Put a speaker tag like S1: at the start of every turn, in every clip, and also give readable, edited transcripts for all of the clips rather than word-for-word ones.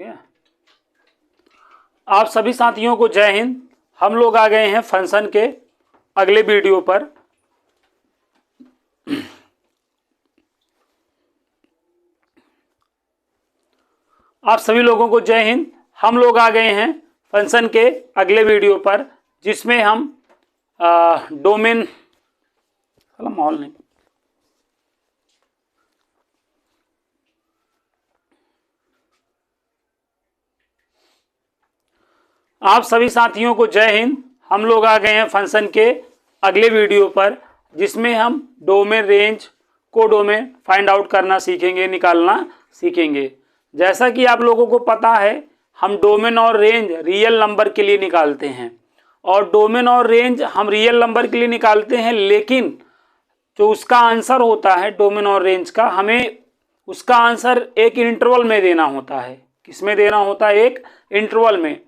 S1: गया। आप सभी साथियों को जय हिंद। हम लोग आ गए हैं फंक्शन के अगले वीडियो पर। आप सभी लोगों को जय हिंद। हम लोग आ गए हैं फंक्शन के अगले वीडियो पर, जिसमें हम डोमेन माहौल नहीं आप सभी साथियों को जय हिंद। हम लोग आ गए हैं फंक्शन के अगले वीडियो पर, जिसमें हम domain, range, codomain find out करना सीखेंगे, निकालना सीखेंगे। जैसा कि आप लोगों को पता है, हम डोमेन और रेंज रियल नंबर के लिए निकालते हैं, और डोमेन और रेंज हम रियल नंबर के लिए निकालते हैं, लेकिन जो उसका आंसर होता है डोमेन और रेंज का, हमें उसका आंसर एक इंटरवल में देना होता है। किसमें देना होता है? एक इंटरवल में।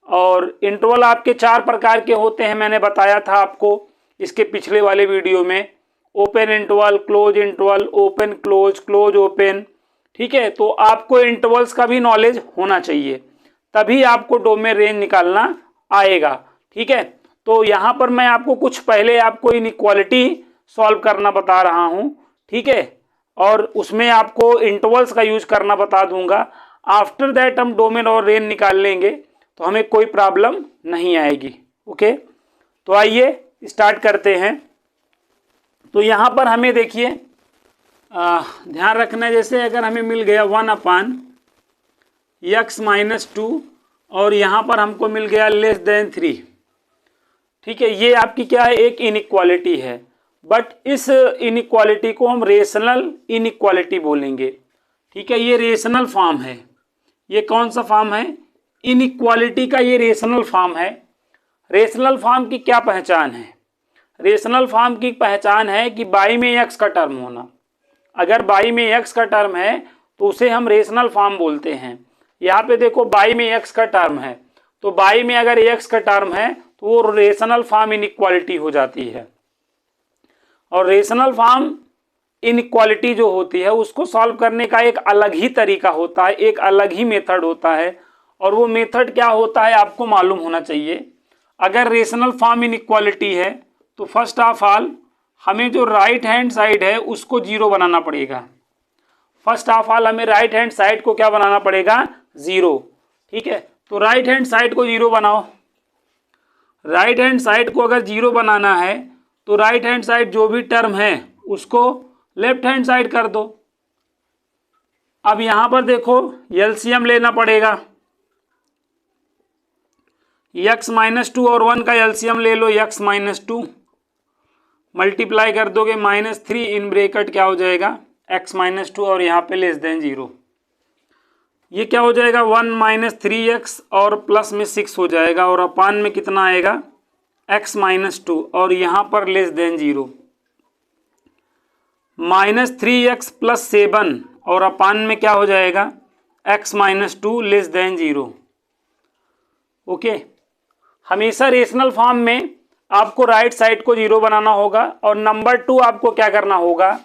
S1: और इंटरवल आपके 4 प्रकार के होते हैं, मैंने बताया था आपको इसके पिछले वाले वीडियो में। Open interval, close interval, open close, close open. ठीक है, तो आपको इंटरवल्स का भी नॉलेज होना चाहिए, तभी आपको डोमेन रेंज निकालना आएगा। ठीक है, तो यहाँ पर मैं आपको कुछ पहले आपको इनइक्वालिटी सॉल्व करना बता रहा हूँ। ठीक है, और उसमें आपको इंटरवल्स का यूज करना बता दूंगा। आफ्टर दैट हम डोमेन और रेंज निकाल लेंगे, तो हमें कोई प्रॉब्लम नहीं आएगी। ओके, तो आइए स्टार्ट करते हैं। तो यहाँ पर हमें देखिए ध्यान रखना है, जैसे अगर हमें मिल गया 1/x-2 और यहाँ पर हमको मिल गया <3। ठीक है, ये आपकी क्या है? एक इनइक्वालिटी है, बट इस इनइक्वालिटी को हम रेशनल इनइक्वालिटी बोलेंगे। ठीक है, ये रेशनल फॉर्म है। ये कौन सा फॉर्म है? इनइक्वालिटी का ये रेशनल फॉर्म है। रेशनल फॉर्म की क्या पहचान है? रेशनल फॉर्म की पहचान है कि बाई में x का टर्म होना। अगर बाई में x का टर्म है तो उसे हम रेशनल फॉर्म बोलते हैं। यहाँ पे देखो बाई में x का टर्म है, तो बाई में अगर x का टर्म है तो वो रेशनल फॉर्म इनइक्वालिटी हो जाती है। और रेशनल फॉर्म इनइक्वालिटी जो होती है उसको सॉल्व करने का एक अलग ही तरीका होता है, एक अलग ही मेथड होता है। और वो मेथड क्या होता है आपको मालूम होना चाहिए। अगर रेशनल फॉर्म इनइक्वालिटी है तो फर्स्ट ऑफ ऑल हमें जो राइट हैंड साइड है उसको 0 बनाना पड़ेगा। फर्स्ट ऑफ ऑल हमें राइट हैंड साइड को क्या बनाना पड़ेगा? 0। ठीक है, तो राइट हैंड साइड को 0 बनाओ। राइट हैंड साइड को अगर 0 बनाना है तो राइट हैंड साइड जो भी टर्म है उसको लेफ्ट हैंड साइड कर दो। अब यहां पर देखो एलसीएम लेना पड़ेगा। x-2 और 1 का एलसीएम ले लो। x-2 मल्टीप्लाई कर दोगे -3 इन ब्रैकेट क्या हो जाएगा? x-2 और यहाँ पे <0। ये क्या हो जाएगा? 1 - 3x और प्लस में 6 हो जाएगा, और अपान में कितना आएगा? x-2 और यहाँ पर <0। -3x + 7 और अपान में क्या हो जाएगा? x-2 <0। ओके, हमेशा रेशनल फॉर्म में आपको राइट साइड को 0 बनाना होगा। और नंबर 2 आपको क्या करना होगा?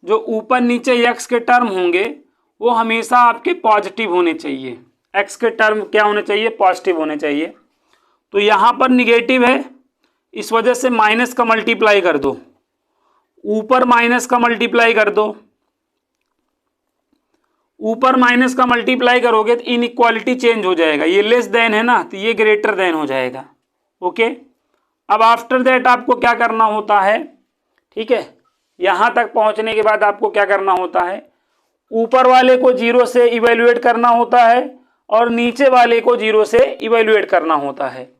S1: जो ऊपर नीचे x के टर्म होंगे वो हमेशा आपके पॉजिटिव होने चाहिए। x के टर्म क्या होने चाहिए? पॉजिटिव होने चाहिए। तो यहाँ पर निगेटिव है, इस वजह से माइनस का मल्टीप्लाई कर दो। ऊपर माइनस का मल्टीप्लाई कर दो। ऊपर माइनस का मल्टीप्लाई करोगे तो इनइक्वालिटी चेंज हो जाएगा। ये लेस देन है ना, तो ये ग्रेटर देन हो जाएगा। ओके, अब आफ्टर दैट आपको क्या करना होता है? ठीक है, यहां तक पहुंचने के बाद आपको क्या करना होता है? ऊपर वाले को 0 से इवेल्युएट करना होता है और नीचे वाले को 0 से इवेल्युएट करना होता है।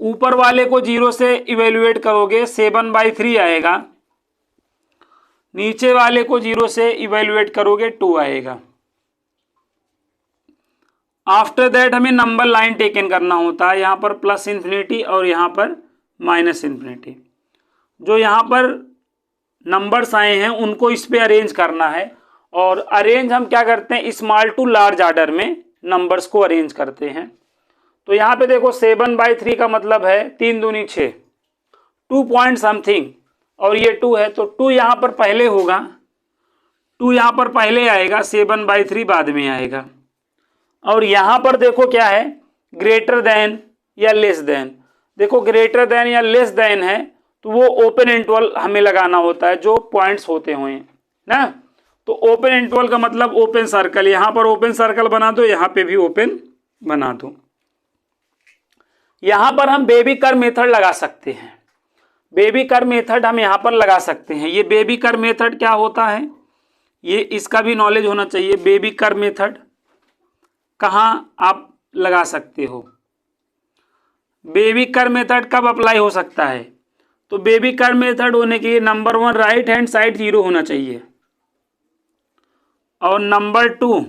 S1: ऊपर वाले को 0 से इवेल्युएट करोगे 7/3 आएगा, नीचे वाले को 0 से इवेल्युएट करोगे 2 आएगा। आफ्टर दैट हमें नंबर लाइन टेकन करना होता है। यहाँ पर +∞ और यहाँ पर -∞। जो यहाँ पर नंबर्स आए हैं उनको इस पे अरेंज करना है। और अरेंज हम क्या करते हैं? स्मॉल टू लार्ज ऑर्डर में नंबर्स को अरेंज करते हैं। तो यहाँ पे देखो 7/3 का मतलब है 3 दूनी 6, 2 पॉइंट समथिंग, और ये 2 है तो 2 यहाँ पर पहले होगा, 2 यहाँ पर पहले आएगा, 7/3 बाद में आएगा। और यहाँ पर देखो क्या है, ग्रेटर देन या लेस देन। देखो ग्रेटर देन या लेस देन है तो वो ओपन इंटरवल हमें लगाना होता है, जो पॉइंट्स होते हुए ना। तो ओपन इंटरवल का मतलब ओपन सर्कल, यहाँ पर ओपन सर्कल बना दो, यहाँ पे भी ओपन बना दो। यहाँ पर हम बेबी कर्व मेथड लगा सकते हैं, बेबी कर्व मेथड हम यहाँ पर लगा सकते हैं। ये बेबी कर्व मेथड क्या होता है, ये इसका भी नॉलेज होना चाहिए। बेबी कर्व मेथड कहाँ आप लगा सकते हो, बेबी कर्व मेथड कब अप्लाई हो सकता है? तो बेबी कर्व मेथड होने के लिए नंबर 1 राइट हैंड साइड 0 होना चाहिए, और नंबर 2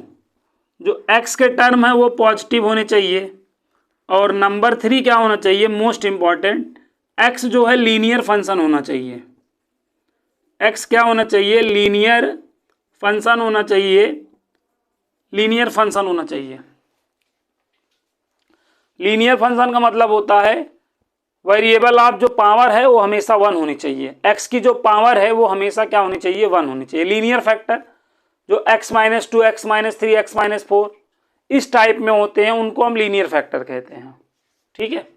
S1: जो x के टर्म है वो पॉजिटिव होने चाहिए, और नंबर 3 क्या होना चाहिए, मोस्ट इंपॉर्टेंट, x जो है लीनियर फंक्शन होना चाहिए। x क्या होना चाहिए, लीनियर फंक्शन होना चाहिए, लीनियर फंक्शन होना चाहिए। लीनियर फंक्शन का मतलब होता है वेरिएबल ऑफ जो पावर है वो हमेशा 1 होनी चाहिए, x की जो पावर है वो हमेशा क्या होनी चाहिए, 1 होनी चाहिए। लीनियर फैक्टर जो x-2, x-3, x-4 इस टाइप में होते हैं उनको हम लीनियर फैक्टर कहते हैं। ठीक है,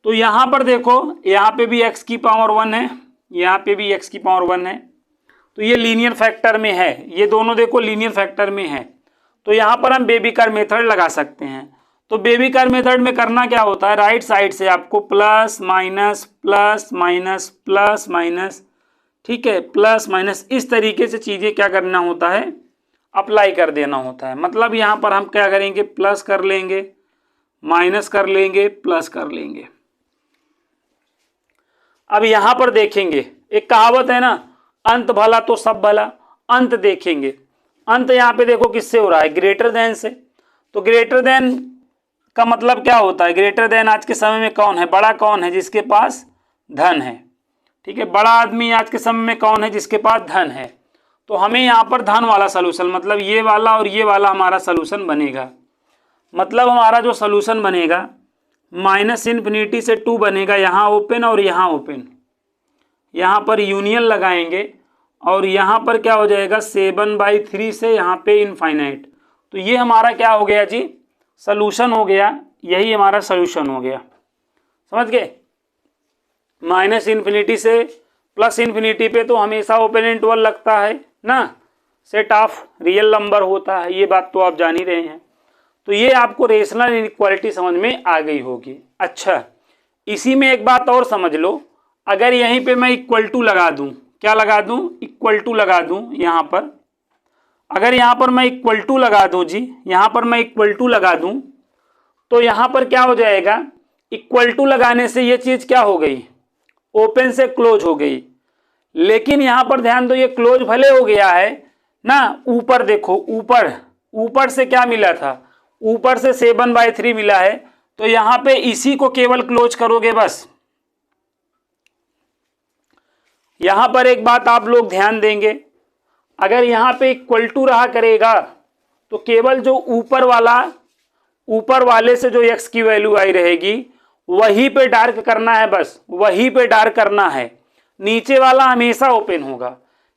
S1: तो यहाँ पर देखो, यहाँ पे भी x की पावर 1 है, यहाँ पे भी x की पावर 1 है, तो ये लीनियर फैक्टर में है, ये दोनों देखो लीनियर फैक्टर में है। तो यहाँ पर हम बेबी कर्व मेथड लगा सकते हैं। तो बेबी कर्व मेथड में करना क्या होता है, राइट साइड से आपको plus minus plus minus plus minus, ठीक है, प्लस माइनस, इस तरीके से चीज़ें क्या करना होता है, अप्लाई कर देना होता है। मतलब यहाँ पर हम क्या करेंगे, प्लस कर लेंगे, माइनस कर लेंगे, प्लस कर लेंगे। अब यहाँ पर देखेंगे, एक कहावत है ना, अंत भला तो सब भला। अंत देखेंगे, अंत यहाँ पे देखो किससे हो रहा है, ग्रेटर देन से। तो ग्रेटर देन का मतलब क्या होता है, ग्रेटर देन आज के समय में कौन है, बड़ा कौन है, जिसके पास धन है। ठीक है, बड़ा आदमी आज के समय में कौन है, जिसके पास धन है। तो हमें यहाँ पर धन वाला सोल्यूशन, मतलब ये वाला और ये वाला हमारा सोल्यूशन बनेगा। मतलब हमारा जो सोल्यूशन बनेगा -∞ से 2 बनेगा, यहाँ ओपन और यहाँ ओपन, यहाँ पर यूनियन लगाएंगे और यहाँ पर क्या हो जाएगा 7/3 से यहाँ पे इनफाइनाइट। तो ये हमारा क्या हो गया जी, सोल्यूशन हो गया, यही हमारा सोल्यूशन हो गया। समझ गए, -∞ से +∞ पे तो हमेशा ओपन इंटरवल लगता है ना, सेट ऑफ रियल नंबर होता है, ये बात तो आप जान ही रहे हैं। तो ये आपको रेशनल इनइक्वालिटी समझ में आ गई होगी। अच्छा, इसी में एक बात और समझ लो, अगर यहीं पे मैं इक्वल टू लगा दूं, क्या लगा दूं, इक्वल टू लगा दूं, यहाँ पर अगर यहाँ पर मैं इक्वल टू लगा दूं जी, यहाँ पर मैं इक्वल टू लगा दूं, तो यहाँ पर क्या हो जाएगा, इक्वल टू लगाने से ये चीज क्या हो गई, ओपन से क्लोज हो गई। लेकिन यहाँ पर ध्यान दो, ये क्लोज भले हो गया है ना, ऊपर देखो, ऊपर से क्या मिला था, ऊपर से 7/3 मिला है। तो यहाँ पे इसी को केवल क्लोज करोगे बस। यहाँ पर एक बात आप लोग ध्यान देंगे, अगर यहाँ पे इक्वल टू रहा करेगा तो केवल जो ऊपर वाले से जो x की वैल्यू आई रहेगी वहीं पे डार्क करना है, बस वहीं पे डार्क करना है। नीचे वाला हमेशा ओपन होगा,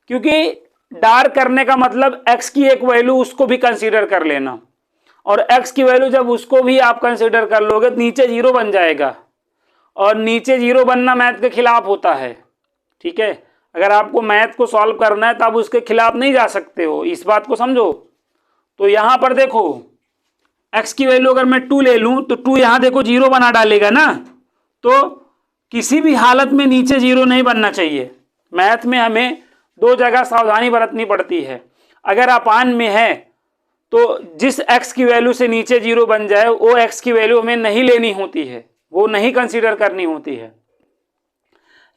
S1: क्योंकि डार्क करने का मतलब x की एक वैल्यू उसको भी कंसीडर कर लेना, और x की वैल्यू जब उसको भी आप कंसीडर कर लोगे तो नीचे 0 बन जाएगा, और नीचे 0 बनना मैथ के खिलाफ होता है। ठीक है, अगर आपको मैथ को सॉल्व करना है तो आप उसके खिलाफ नहीं जा सकते हो, इस बात को समझो। तो यहाँ पर देखो x की वैल्यू अगर मैं 2 ले लूँ तो 2 यहाँ देखो 0 बना डालेगा ना, तो किसी भी हालत में नीचे 0 नहीं बनना चाहिए। मैथ में हमें 2 जगह सावधानी बरतनी पड़ती है। अगर अपान में है तो जिस x की वैल्यू से नीचे 0 बन जाए वो x की वैल्यू हमें नहीं लेनी होती है, वो नहीं कंसीडर करनी होती है।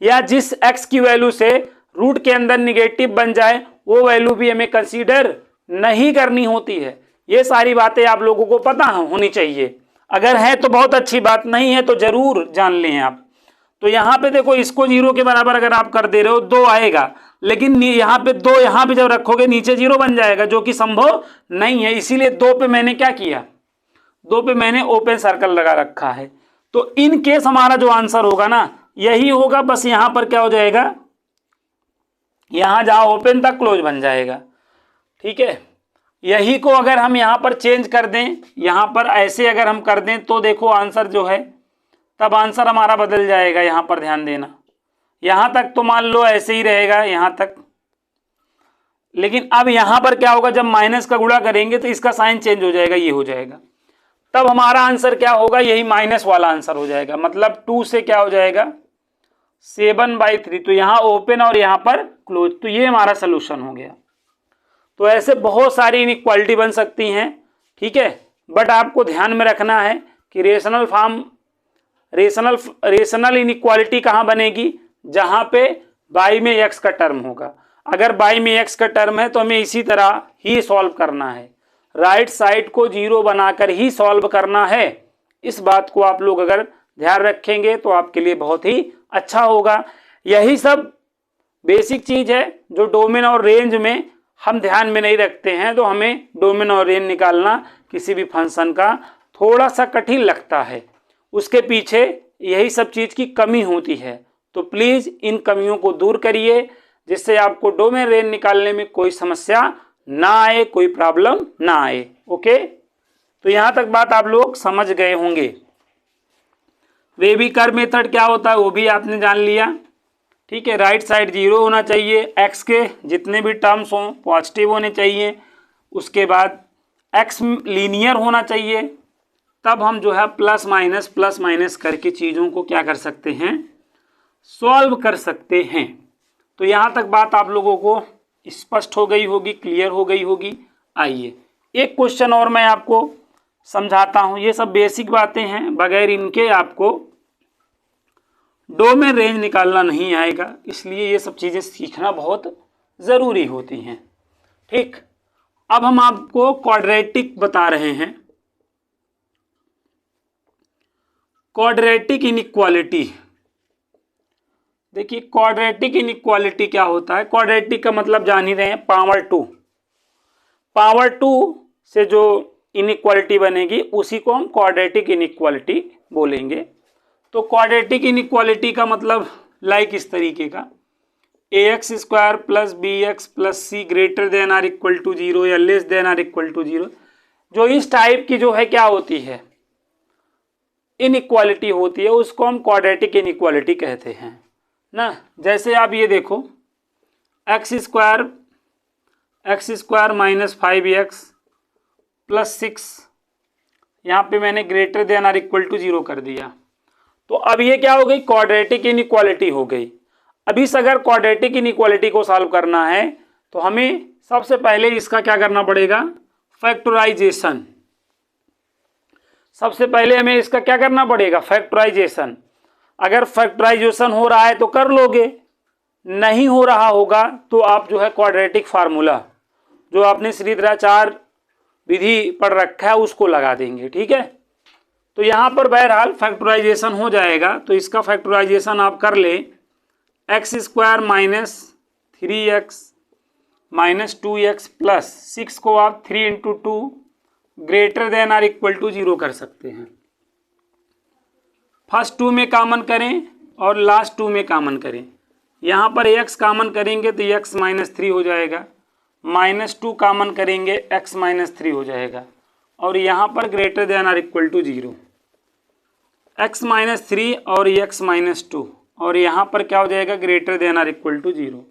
S1: या जिस x की वैल्यू से रूट के अंदर निगेटिव बन जाए वो वैल्यू भी हमें कंसीडर नहीं करनी होती है। ये सारी बातें आप लोगों को पता होनी चाहिए, अगर है तो बहुत अच्छी बात, नहीं है तो जरूर जान लें आप। तो यहाँ पे देखो, इसको 0 के बराबर अगर आप कर दे रहे हो 2 आएगा, लेकिन यहाँ पे 2 यहाँ पे जब रखोगे नीचे 0 बन जाएगा, जो कि संभव नहीं है। इसीलिए 2 पे मैंने क्या किया, 2 पे मैंने ओपन सर्कल लगा रखा है। तो इन केस हमारा जो आंसर होगा ना यही होगा, बस यहाँ पर क्या हो जाएगा, यहाँ जहाँ ओपन था क्लोज बन जाएगा। ठीक है, यही को अगर हम यहाँ पर चेंज कर दें, यहाँ पर ऐसे अगर हम कर दें तो देखो आंसर जो है, तब आंसर हमारा बदल जाएगा। यहाँ पर ध्यान देना, यहाँ तक तो मान लो ऐसे ही रहेगा यहाँ तक, लेकिन अब यहाँ पर क्या होगा, जब माइनस का गुणा करेंगे तो इसका साइन चेंज हो जाएगा, ये हो जाएगा, तब हमारा आंसर क्या होगा, यही माइनस वाला आंसर हो जाएगा। मतलब 2 से क्या हो जाएगा 7/3, तो यहाँ ओपन और यहाँ पर क्लोज, तो ये हमारा सोल्यूशन हो गया। तो ऐसे बहुत सारी इनइक्वालिटी बन सकती हैं, ठीक है, बट आपको ध्यान में रखना है कि रेशनल इनइक्वालिटी कहाँ बनेगी, जहाँ पे बाई में x का टर्म होगा। अगर बाई में x का टर्म है तो हमें इसी तरह ही सॉल्व करना है, राइट साइड को 0 बनाकर ही सॉल्व करना है। इस बात को आप लोग अगर ध्यान रखेंगे तो आपके लिए बहुत ही अच्छा होगा। यही सब बेसिक चीज है जो डोमेन और रेंज में हम ध्यान में नहीं रखते हैं, तो हमें डोमेन और रेंज निकालना किसी भी फंक्शन का थोड़ा सा कठिन लगता है। उसके पीछे यही सब चीज की कमी होती है। तो प्लीज इन कमियों को दूर करिए, जिससे आपको डोमेन रेंज निकालने में कोई समस्या ना आए, कोई प्रॉब्लम ना आए। ओके, तो यहां तक बात आप लोग समझ गए होंगे। वेबी कर्व मेथड क्या होता है वो भी आपने जान लिया, ठीक है। राइट साइड 0 होना चाहिए, एक्स के जितने भी टर्म्स हों पॉजिटिव होने चाहिए, उसके बाद एक्स लीनियर होना चाहिए, तब हम जो है प्लस माइनस करके चीज़ों को क्या कर सकते हैं, सॉल्व कर सकते हैं। तो यहाँ तक बात आप लोगों को स्पष्ट हो गई होगी, क्लियर हो गई होगी। आइए एक क्वेश्चन और मैं आपको समझाता हूँ। ये सब बेसिक बातें हैं, बगैर इनके आपको डोमेन रेंज निकालना नहीं आएगा, इसलिए ये सब चीज़ें सीखना बहुत ज़रूरी होती हैं, ठीक। अब हम आपको क्वाड्रेटिक बता रहे हैं, क्वाड्रेटिक इनइक्वालिटी। देखिए क्वाड्रेटिक इनइक्वालिटी क्या होता है। क्वाड्रेटिक का मतलब जान ही रहे हैं, पावर टू से जो इनइक्वालिटी बनेगी उसी को हम क्वाड्रेटिक इनइक्वालिटी बोलेंगे। तो क्वाड्रेटिक इनइक्वालिटी का मतलब लाइक इस तरीके का, ax² + bx + c greater than or equal to 0 या less than or equal to 0, जो इस टाइप की जो है क्या होती है, इनइक्वालिटी होती है, उसको हम क्वाड्रेटिक इनइक्वालिटी कहते हैं ना। जैसे आप ये देखो, x² - 5x + 6, यहाँ पे मैंने greater than or equal to 0 कर दिया। तो अब ये क्या हो गई, क्वाड्रेटिक इनइक्वालिटी हो गई। अब इस अगर क्वाड्रेटिक इनइक्वालिटी को सॉल्व करना है तो हमें सबसे पहले इसका क्या करना पड़ेगा, फैक्टराइजेशन। सबसे पहले हमें इसका क्या करना पड़ेगा, फैक्टराइजेशन। अगर फैक्टराइजेशन हो रहा है तो कर लोगे, नहीं हो रहा होगा तो आप जो है क्वाड्रेटिक फार्मूला जो आपने श्रीधराचार्य विधि पढ़ रखा है उसको लगा देंगे, ठीक है। तो यहाँ पर बहरहाल फैक्टराइजेशन हो जाएगा, तो इसका फैक्टराइजेशन आप कर ले, x² - 3x - 2x + 6 को आप 3 × 2 greater than or equal to 0 कर सकते हैं। फर्स्ट 2 में कॉमन करें और लास्ट 2 में कॉमन करें। यहाँ पर x कॉमन करेंगे तो x - 3 हो जाएगा, -2 कॉमन करेंगे x - 3 हो जाएगा, और यहाँ पर greater than or equal to 0, x - 3 और x - 2, और यहाँ पर क्या हो जाएगा, greater than or equal to 0।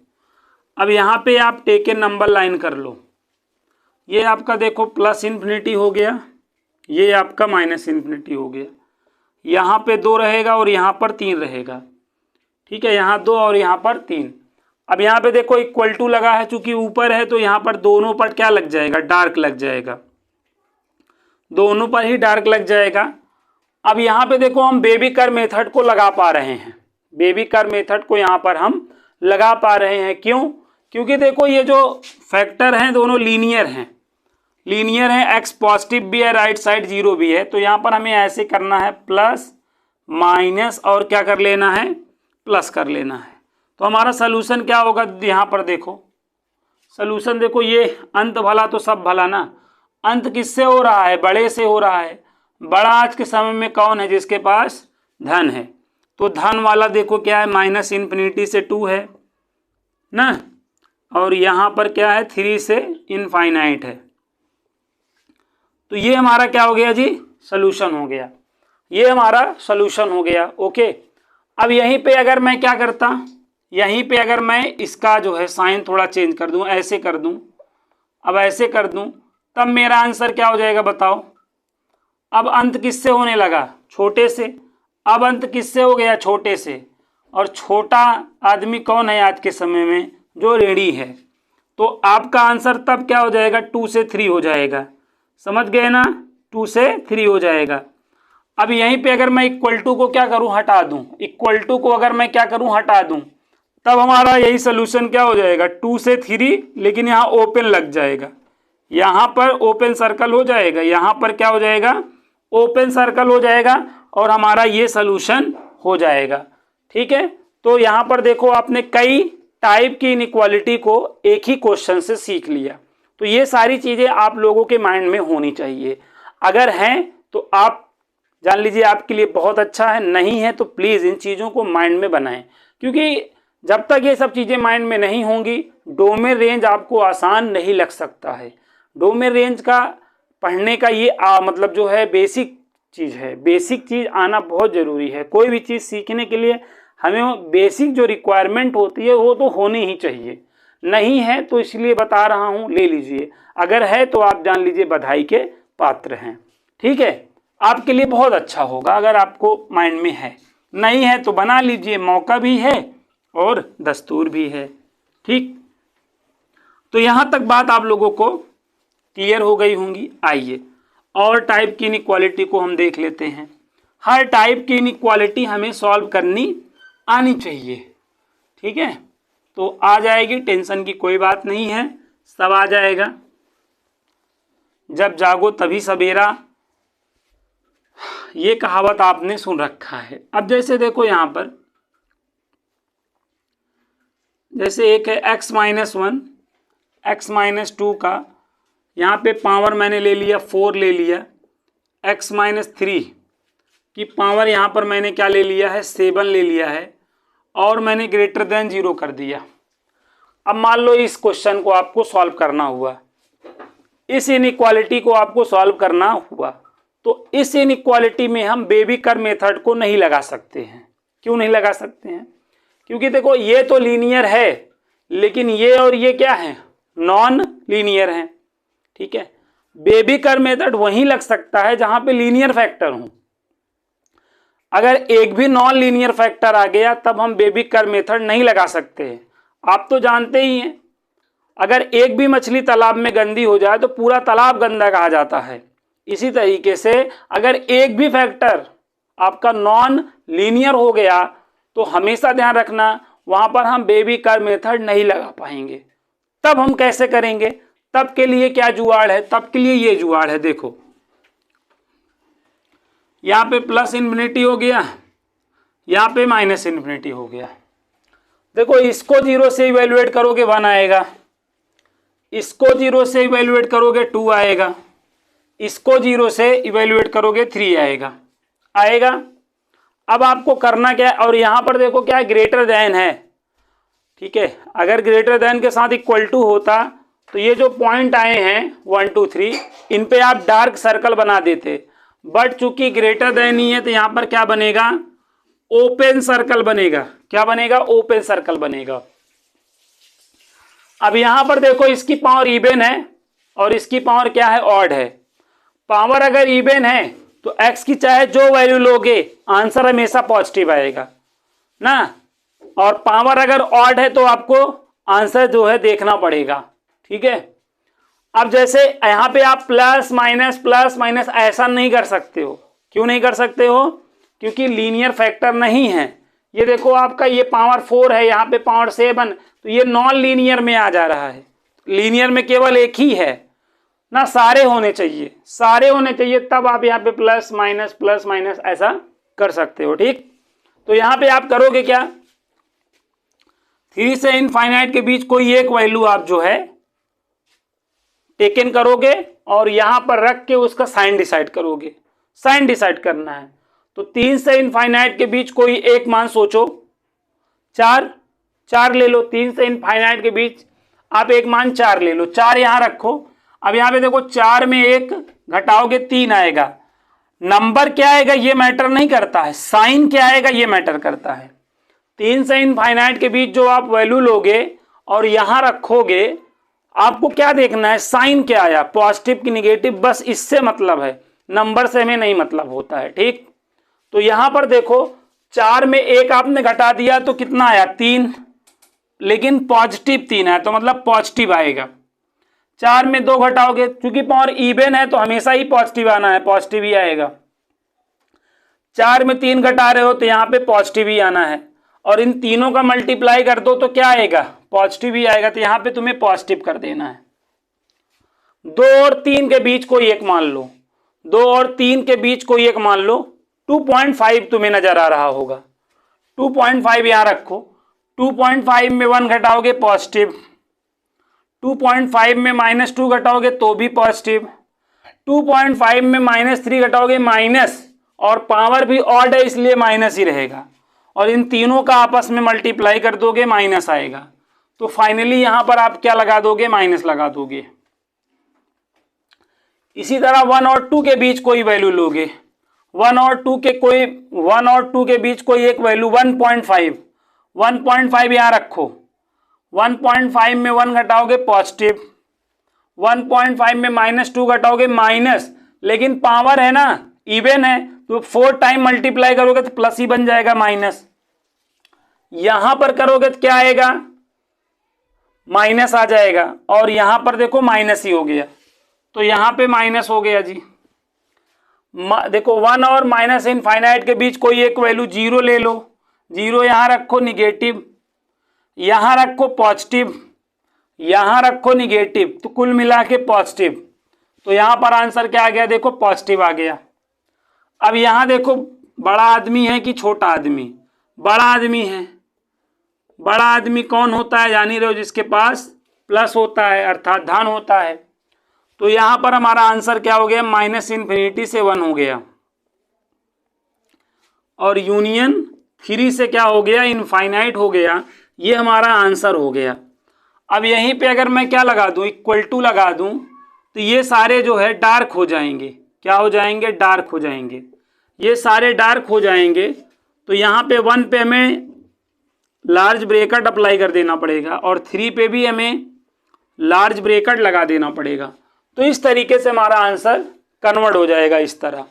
S1: अब यहाँ पे आप टेकन नंबर लाइन कर लो, ये आपका देखो +∞ हो गया, ये आपका -∞ हो गया, यहाँ पे 2 रहेगा और यहाँ पर 3 रहेगा, ठीक है, यहाँ 2 और यहाँ पर 3। अब यहाँ पे देखो इक्वल टू लगा है, चूंकि ऊपर है तो यहाँ पर दोनों पर क्या लग जाएगा, डार्क लग जाएगा, दोनों पर ही डार्क लग जाएगा। अब यहाँ पे देखो हम बेबी कर्व मेथड को लगा पा रहे हैं, बेबी कर्व मेथड को यहाँ पर हम लगा पा रहे हैं, क्यों, क्योंकि देखो ये जो फैक्टर हैं दोनों लीनियर हैं, x पॉजिटिव भी है, राइट साइड 0 भी है, तो यहाँ पर हमें ऐसे करना है प्लस माइनस और क्या कर लेना है, प्लस कर लेना है। तो हमारा सोल्यूशन क्या होगा, यहाँ पर देखो सोल्यूशन देखो, ये अंत भला तो सब भला ना, अंत किससे हो रहा है, बड़े से हो रहा है। बड़ा आज के समय में कौन है, जिसके पास धन है, तो धन वाला देखो क्या है, -∞ से 2 है ना, और यहाँ पर क्या है 3 से इनफाइनाइट है। तो ये हमारा क्या हो गया जी, सॉल्यूशन हो गया, ये हमारा सॉल्यूशन हो गया। ओके, अब यहीं पे अगर मैं क्या करता, यहीं पे अगर मैं इसका जो है साइन थोड़ा चेंज कर दूं, ऐसे कर दूं, अब ऐसे कर दूं, तब मेरा आंसर क्या हो जाएगा बताओ। अब अंत किससे होने लगा, छोटे से। अब अंत किससे हो गया, छोटे से। और छोटा आदमी कौन है आज के समय में, जो ऋणी है। तो आपका आंसर तब क्या हो जाएगा, 2 से 3 हो जाएगा। समझ गए ना, 2 से 3 हो जाएगा। अब यहीं पे अगर मैं इक्वल टू को क्या करूं, हटा दूं, इक्वल टू को अगर मैं क्या करूं, हटा दूं, तब हमारा यही सोल्यूशन क्या हो जाएगा, 2 से 3, लेकिन यहाँ ओपन लग जाएगा, यहाँ पर ओपन सर्कल हो जाएगा, यहाँ पर क्या हो जाएगा, ओपन सर्कल हो जाएगा, और हमारा ये सोल्यूशन हो जाएगा। ठीक है, तो यहाँ पर देखो आपने कई टाइप की इनइक्वालिटी को एक ही क्वेश्चन से सीख लिया। तो ये सारी चीजें आप लोगों के माइंड में होनी चाहिए। अगर हैं तो आप जान लीजिए आपके लिए बहुत अच्छा है, नहीं है तो प्लीज इन चीजों को माइंड में बनाएं, क्योंकि जब तक ये सब चीजें माइंड में नहीं होंगी, डोमेन रेंज आपको आसान नहीं लग सकता है। डोमेन रेंज का पढ़ने का ये मतलब जो है बेसिक चीज है, बेसिक चीज आना बहुत जरूरी है। कोई भी चीज सीखने के लिए हमें बेसिक जो रिक्वायरमेंट होती है वो तो होनी ही चाहिए। नहीं है तो इसलिए बता रहा हूं, ले लीजिए, अगर है तो आप जान लीजिए बधाई के पात्र हैं। ठीक है, आपके लिए बहुत अच्छा होगा अगर आपको माइंड में है, नहीं है तो बना लीजिए, मौका भी है और दस्तूर भी है। ठीक, तो यहां तक बात आप लोगों को क्लियर हो गई होंगी। आइए और टाइप की इनइक्वालिटी को हम देख लेते हैं। हर टाइप की इनइक्वालिटी हमें सॉल्व करनी आनी चाहिए। ठीक है, तो आ जाएगी, टेंशन की कोई बात नहीं है, सब आ जाएगा। जब जागो तभी सवेरा, ये कहावत आपने सुन रखा है। अब जैसे देखो यहां पर, जैसे एक है x-1 x-2 का, यहाँ पे पावर मैंने ले लिया 4 ले लिया, x-3 की पावर यहाँ पर मैंने क्या ले लिया है, 7 ले लिया है, और मैंने ग्रेटर देन 0 कर दिया। अब मान लो इस क्वेश्चन को आपको सॉल्व करना हुआ, इस इनइक्वालिटी को आपको सॉल्व करना हुआ, तो इस इनइक्वालिटी में हम बेबी कर्व मेथड को नहीं लगा सकते हैं। क्यों नहीं लगा सकते हैं, क्योंकि देखो ये तो लीनियर है, लेकिन ये और ये क्या है, नॉन लीनियर है। ठीक है, बेबी कर्व मेथड वहीं लग सकता है जहां पे लीनियर फैक्टर हो। अगर एक भी नॉन लीनियर फैक्टर आ गया तब हम बेबी कर्व मेथड नहीं लगा सकते हैं। आप तो जानते ही हैं, अगर एक भी मछली तालाब में गंदी हो जाए तो पूरा तालाब गंदा कहा जाता है। इसी तरीके से अगर एक भी फैक्टर आपका नॉन लीनियर हो गया तो हमेशा ध्यान रखना वहां पर हम बेबी कर्व मेथड नहीं लगा पाएंगे। तब हम कैसे करेंगे, तब के लिए क्या जुगाड़ है, तब के लिए ये जुगाड़ है। देखो यहाँ पे प्लस इन्फिनिटी हो गया, यहाँ पे माइनस इन्फिनिटी हो गया। देखो इसको 0 से इवेल्युएट करोगे 1 आएगा, इसको 0 से इवेल्युएट करोगे 2 आएगा, इसको 0 से इवेल्युएट करोगे 3 आएगा। अब आपको करना क्या है, और यहाँ पर देखो क्या ग्रेटर देन है। ठीक है, अगर ग्रेटर देन के साथ इक्वल टू होता तो ये जो पॉइंट आए हैं 1 2 3, इन पे आप डार्क सर्कल बना देते, बट चूंकि ग्रेटर देन ही है तो यहाँ पर क्या बनेगा, ओपन सर्कल बनेगा। क्या बनेगा, ओपन सर्कल बनेगा। अब यहां पर देखो इसकी पावर इवन है और इसकी पावर क्या है, ऑड है। पावर अगर इवन है तो x की चाहे जो वैल्यू लोगे आंसर हमेशा पॉजिटिव आएगा ना, और पावर अगर ऑड है तो आपको आंसर जो है देखना पड़ेगा। ठीक है, अब जैसे यहां पे आप प्लस माइनस ऐसा नहीं कर सकते हो। क्यों नहीं कर सकते हो, क्योंकि लीनियर फैक्टर नहीं है। ये देखो आपका ये पावर 4 है, यहाँ पे पावर 7, तो ये नॉन लीनियर में आ जा रहा है। लीनियर में केवल एक ही है ना, सारे होने चाहिए, सारे होने चाहिए, तब आप यहाँ पे प्लस माइनस ऐसा कर सकते हो। ठीक, तो यहाँ पे आप करोगे क्या, 3 से इनफाइनाइट के बीच कोई एक वैल्यू आप जो है टेकन करोगे और यहां पर रख के उसका साइन डिसाइड करोगे। साइन डिसाइड करना है तो 3 से इनफाइनाइट के बीच कोई एक मान सोचो, 4 ले लो। 3 से इनफाइनाइट के बीच आप एक मान 4 ले लो, 4 यहां रखो। अब यहां पे देखो 4 में एक घटाओगे 3 आएगा। नंबर क्या आएगा ये मैटर नहीं करता है, साइन क्या आएगा ये मैटर करता है। 3 से इनफाइनाइट के बीच जो आप वैल्यू लोगे और यहां रखोगे, आपको क्या देखना है, साइन क्या आया, पॉजिटिव की निगेटिव, बस इससे मतलब है, नंबर से हमें नहीं मतलब होता है। ठीक, तो यहां पर देखो 4 में 1 आपने घटा दिया तो कितना आया 3, लेकिन पॉजिटिव 3 आया तो मतलब पॉजिटिव आएगा। 4 में 2 घटाओगे, क्योंकि पावर इवन है तो हमेशा ही पॉजिटिव आना है, पॉजिटिव ही आएगा। 4 में 3 घटा रहे हो तो यहाँ पे पॉजिटिव ही आना है, और इन तीनों का मल्टीप्लाई कर दो तो क्या आएगा, पॉजिटिव ही आएगा, तो यहाँ पे तुम्हें पॉजिटिव कर देना है। 2 और 3 के बीच कोई एक मान लो, 2 और 3 के बीच कोई एक मान लो, 2.5 तुम्हें नजर आ रहा होगा, 2.5 यहाँ रखो। 2.5 में 1 घटाओगे पॉजिटिव, 2.5 में -2 घटाओगे तो भी पॉजिटिव, 2.5 में -3 घटाओगे माइनस, और पावर भी ऑड है इसलिए माइनस ही रहेगा, और इन तीनों का आपस में मल्टीप्लाई कर दोगे माइनस आएगा। तो फाइनली यहां पर आप क्या लगा दोगे, माइनस लगा दोगे। इसी तरह 1 और 2 के बीच कोई वैल्यू लोगे, 1 और 2 के बीच कोई एक वैल्यू 1.5 यहां रखो। 1.5 में 1 घटाओगे पॉजिटिव, 1.5 में -2 घटाओगे माइनस, लेकिन पावर है ना इवन है तो 4 टाइम मल्टीप्लाई करोगे तो प्लस ही बन जाएगा माइनस। यहां पर करोगे तो क्या आएगा, माइनस आ जाएगा, और यहां पर देखो माइनस ही हो गया, तो यहां पे माइनस हो गया जी। देखो 1 और माइनस इनफाइनाइट के बीच कोई एक वैल्यू 0 ले लो, 0 यहां रखो, निगेटिव यहां रखो, पॉजिटिव यहां रखो, निगेटिव, तो कुल मिला के पॉजिटिव। तो यहां पर आंसर क्या आ गया, देखो पॉजिटिव आ गया। अब यहां देखो बड़ा आदमी है कि छोटा आदमी, बड़ा आदमी है। बड़ा आदमी कौन होता है, जान ही रहे हो, जिसके पास प्लस होता है अर्थात धन होता है। तो यहां पर हमारा आंसर क्या हो गया, -∞ से 1 हो गया, और यूनियन 3 से क्या हो गया, इनफाइनाइट हो गया। ये हमारा आंसर हो गया। अब यहीं पे अगर मैं क्या लगा दूं, इक्वल टू लगा दूं, तो ये सारे जो है डार्क हो जाएंगे, क्या हो जाएंगे, डार्क हो जाएंगे, ये सारे डार्क हो जाएंगे। तो यहाँ पे 1 पे हमें लार्ज ब्रैकेट अप्लाई कर देना पड़ेगा, और 3 पे भी हमें लार्ज ब्रैकेट लगा देना पड़ेगा। तो इस तरीके से हमारा आंसर कन्वर्ट हो जाएगा इस तरह।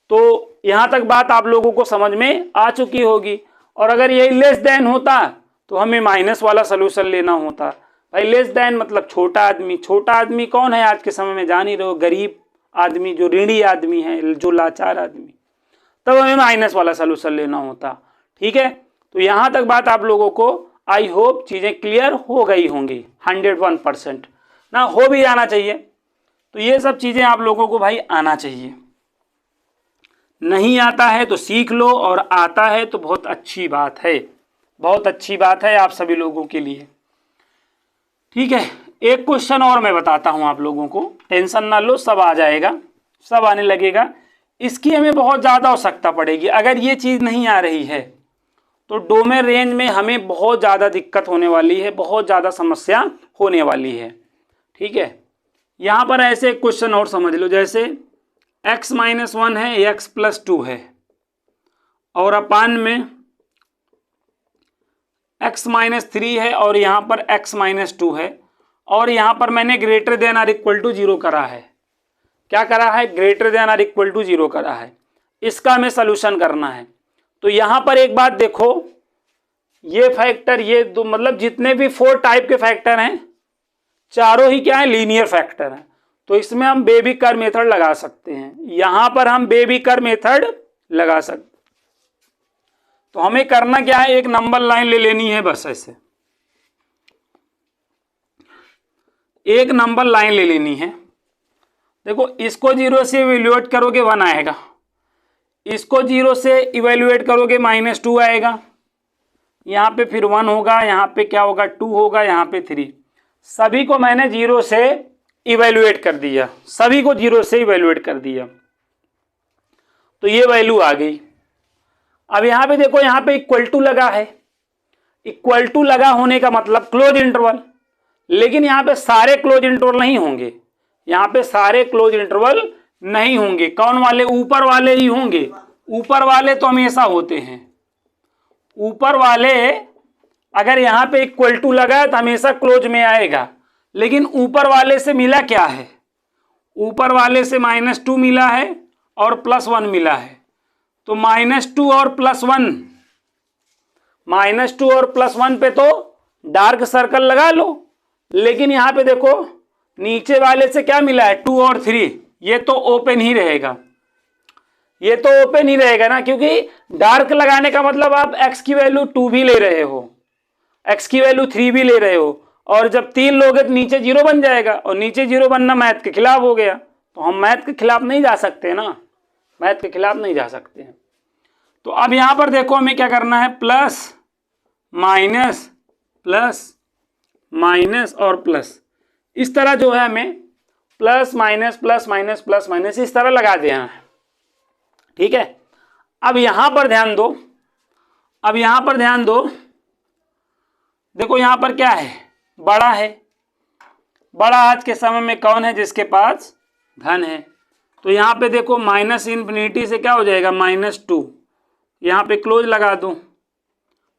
S1: तो यहाँ तक बात आप लोगों को समझ में आ चुकी होगी। और अगर यही लेस देन होता तो हमें माइनस वाला सोल्यूशन लेना होता। भाई लेस देन मतलब छोटा आदमी, छोटा आदमी कौन है आज के समय में, जान ही रहो, गरीब आदमी, जो ऋणी आदमी है, जो लाचार आदमी, तब हमें माइनस वाला सोल्यूशन लेना होता। ठीक है, तो यहाँ तक बात आप लोगों को आई होप चीज़ें क्लियर हो गई होंगी 101% ना, हो भी जाना चाहिए। तो ये सब चीज़ें आप लोगों को भाई आना चाहिए, नहीं आता है तो सीख लो, और आता है तो बहुत अच्छी बात है, बहुत अच्छी बात है आप सभी लोगों के लिए। ठीक है, एक क्वेश्चन और मैं बताता हूं आप लोगों को, टेंशन ना लो, सब आ जाएगा, सब आने लगेगा। इसकी हमें बहुत ज़्यादा आवश्यकता पड़ेगी। अगर ये चीज़ नहीं आ रही है तो डोमेन रेंज में हमें बहुत ज़्यादा दिक्कत होने वाली है, बहुत ज़्यादा समस्या होने वाली है। ठीक है, यहाँ पर ऐसे एक क्वेश्चन और समझ लो, जैसे x-1 है, x+2 है, और अपान में x-3 है, और यहाँ पर x-2 है, और यहाँ पर मैंने greater than or equal to 0 करा है। क्या करा है, greater than or equal to 0 करा है। इसका हमें सोल्यूशन करना है। तो यहाँ पर एक बात देखो, ये फैक्टर, ये दो, मतलब जितने भी 4 टाइप के फैक्टर हैं, चारों ही क्या है, लीनियर फैक्टर हैं। तो इसमें हम बेबी कर्व मेथड लगा सकते हैं, यहाँ पर हम बेबी कर्व मेथड लगा सकते। तो हमें करना क्या है, एक नंबर लाइन ले लेनी है, बस ऐसे एक नंबर लाइन ले लेनी है। देखो इसको 0 से इवेल्युएट करोगे 1 आएगा, इसको 0 से इवेल्युएट करोगे -2 आएगा, यहाँ पे फिर 1 होगा, यहाँ पे क्या होगा 2 होगा, यहाँ पे 3। सभी को मैंने 0 से इवेल्युएट कर दिया, सभी को 0 से इवेल्युएट कर दिया, तो ये वैल्यू आ गई। अब यहाँ पे देखो, यहाँ पे इक्वल टू लगा है, इक्वल टू लगा होने का मतलब क्लोज इंटरवल, लेकिन यहाँ पे सारे क्लोज इंटरवल नहीं होंगे, यहाँ पे सारे क्लोज इंटरवल नहीं होंगे। कौन वाले? ऊपर वाले ही होंगे। ऊपर वाले तो हमेशा होते हैं। ऊपर वाले अगर यहाँ पे इक्वल टू लगा है तो हमेशा क्लोज में आएगा। लेकिन ऊपर वाले से मिला क्या है? ऊपर वाले से -2 मिला है और +1 मिला है। तो -2 और +1, -2 और +1 पे तो डार्क सर्कल लगा लो। लेकिन यहाँ पे देखो नीचे वाले से क्या मिला है? 2 और 3। ये तो ओपन ही रहेगा, ये तो ओपन ही रहेगा ना, क्योंकि डार्क लगाने का मतलब आप x की वैल्यू 2 भी ले रहे हो, x की वैल्यू 3 भी ले रहे हो, और जब 3 लोगे तो नीचे 0 बन जाएगा, और नीचे 0 बनना मैथ के खिलाफ हो गया। तो हम मैथ के खिलाफ नहीं जा सकते ना, मैथ के खिलाफ नहीं जा सकते हैं। तो अब यहां पर देखो हमें क्या करना है? प्लस माइनस प्लस माइनस और प्लस, इस तरह जो है हमें plus minus plus minus plus minus इस तरह लगा देना है। ठीक है, अब यहां पर ध्यान दो, अब यहां पर ध्यान दो, देखो यहां पर क्या है? बड़ा है। बड़ा आज के समय में कौन है? जिसके पास धन है। तो यहां पे देखो -∞ से क्या हो जाएगा? -2। यहां पे क्लोज लगा दो।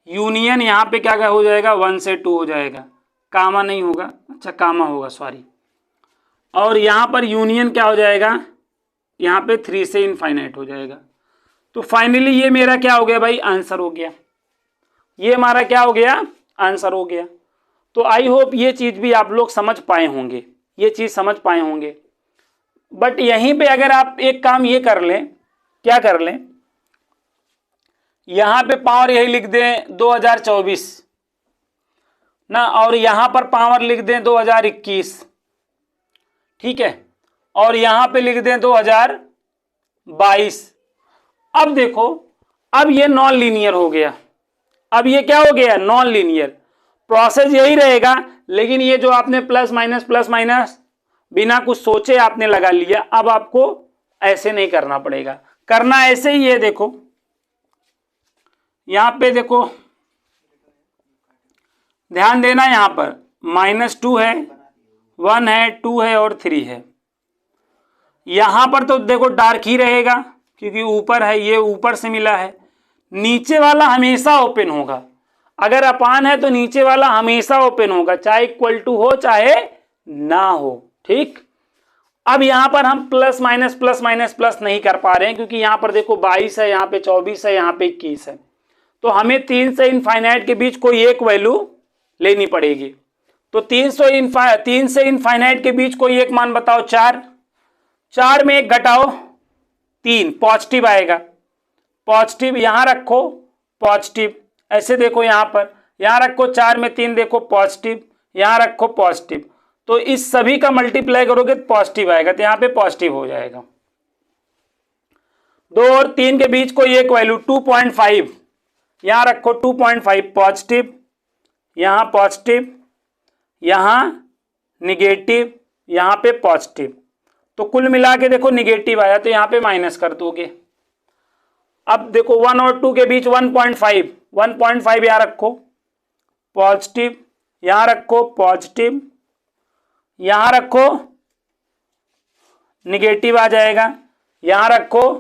S1: यूनियन यहां पे क्या हो जाएगा? 1 से 2 हो जाएगा। कामा नहीं होगा, अच्छा कामा होगा, सॉरी। और यहां पर यूनियन क्या हो जाएगा? यहाँ पे 3 से इनफाइनाइट हो जाएगा। तो फाइनली ये मेरा क्या हो गया भाई? आंसर हो गया। ये हमारा क्या हो गया? आंसर हो गया। तो आई होप ये चीज़ भी आप लोग समझ पाए होंगे, ये चीज़ समझ पाए होंगे। बट यहीं पे अगर आप एक काम ये कर लें, क्या कर लें? यहाँ पे पावर यही लिख दें 2024 ना, और यहाँ पर पावर लिख दें 2021, ठीक है, और यहां पे लिख दें 2022। अब देखो, अब ये नॉन लीनियर हो गया। अब ये क्या हो गया? Non linear. प्रोसेस यही रहेगा, लेकिन ये जो आपने प्लस माइनस बिना कुछ सोचे आपने लगा लिया, अब आपको ऐसे नहीं करना पड़ेगा। करना ऐसे ही है। देखो यहां पे देखो, ध्यान देना, यहां पर -2 है, 1 है, 2 है और 3 है। यहां पर तो देखो डार्क ही रहेगा क्योंकि ऊपर है, ये ऊपर से मिला है। नीचे वाला हमेशा ओपन होगा। अगर अपान है तो नीचे वाला हमेशा ओपन होगा, चाहे इक्वल टू हो चाहे ना हो। ठीक, अब यहां पर हम प्लस माइनस नहीं कर पा रहे हैं क्योंकि यहां पर देखो 22 है, यहां पे 24 है, यहां पे 21 है। तो हमें 3 से इनफाइनाइट के बीच कोई एक वैल्यू लेनी पड़ेगी। तो 3 से इनफाइनाइट के बीच कोई एक मान बताओ। 4 में 1 घटाओ 3, पॉजिटिव आएगा। पॉजिटिव यहां रखो, पॉजिटिव ऐसे देखो, यहां पर यहां रखो 4 में 3 देखो पॉजिटिव, यहां रखो पॉजिटिव। तो इस सभी का मल्टीप्लाई करोगे तो पॉजिटिव आएगा, तो यहां पे पॉजिटिव हो जाएगा। 2 और 3 के बीच कोई एक वैल्यू 2.5, यहां रखो 2.5 पॉजिटिव, यहां पॉजिटिव, यहां निगेटिव, यहां पे पॉजिटिव। तो कुल मिला के देखो निगेटिव आया, तो यहां पे माइनस कर दोगे। अब देखो 1 और 2 के बीच 1.5 यहां रखो पॉजिटिव, यहां रखो पॉजिटिव, यहां रखो निगेटिव आ जाएगा, यहां रखो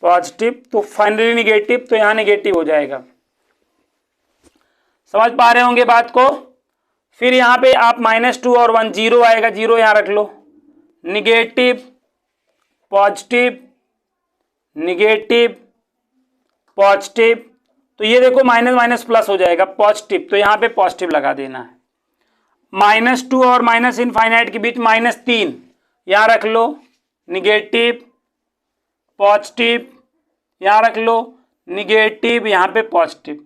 S1: पॉजिटिव, तो फाइनली निगेटिव, तो यहां निगेटिव हो जाएगा। समझ पा रहे होंगे बात को। फिर यहां पे आप -2 और 1, 0 आएगा, 0 यहां रख लो, निगेटिव पॉजिटिव निगेटिव पॉजिटिव, तो ये देखो माइनस माइनस प्लस हो जाएगा, पॉजिटिव, तो यहां पे पॉजिटिव लगा देना है। -2 और माइनस इनफाइनाइट के बीच -3 यहां रख लो, निगेटिव पॉजिटिव, यहां रख लो निगेटिव, यहां पे पॉजिटिव,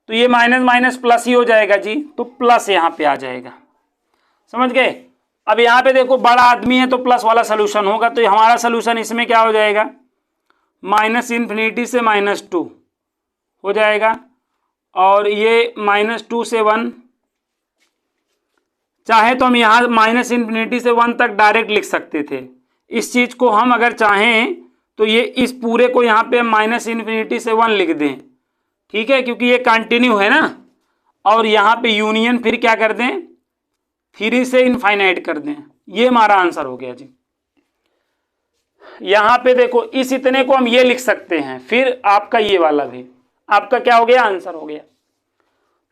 S1: तो ये माइनस माइनस प्लस ही हो जाएगा जी, तो प्लस यहां पे आ जाएगा। समझ गए। अब यहां पे देखो बड़ा आदमी है तो प्लस वाला सोल्यूशन होगा, तो हमारा सोल्यूशन इसमें क्या हो जाएगा? -∞ से -2 हो जाएगा, और ये -2 से 1, चाहे तो हम यहाँ -∞ से 1 तक डायरेक्ट लिख सकते थे। इस चीज को हम अगर चाहें तो ये इस पूरे को यहाँ पे -∞ से 1 लिख दें, ठीक है, क्योंकि ये कंटिन्यू है ना। और यहाँ पे यूनियन फिर क्या कर दें? 3 से इनफाइनाइट कर दें। ये हमारा आंसर हो गया जी। यहाँ पे देखो इस इतने को हम ये लिख सकते हैं, फिर आपका ये वाला भी आपका क्या हो गया, आंसर हो गया।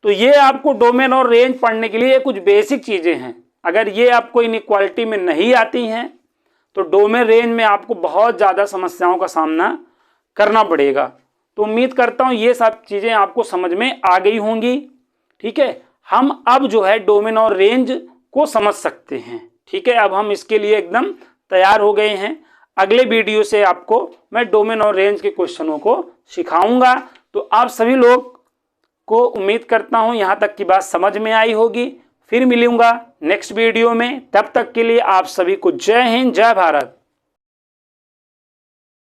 S1: तो ये आपको डोमेन और रेंज पढ़ने के लिए कुछ बेसिक चीजें हैं। अगर ये आपको इनइक्वालिटी में नहीं आती हैं तो डोमेन रेंज में आपको बहुत ज़्यादा समस्याओं का सामना करना पड़ेगा। तो उम्मीद करता हूँ ये सब चीज़ें आपको समझ में आ गई होंगी। ठीक है, हम अब जो है डोमेन और रेंज को समझ सकते हैं। ठीक है, अब हम इसके लिए एकदम तैयार हो गए हैं। अगले वीडियो से आपको मैं डोमेन और रेंज के क्वेश्चनों को सिखाऊंगा। तो आप सभी लोग को उम्मीद करता हूं यहां तक की बात समझ में आई होगी। फिर मिलूंगा नेक्स्ट वीडियो में, तब तक के लिए आप सभी को जय हिंद, जय भारत।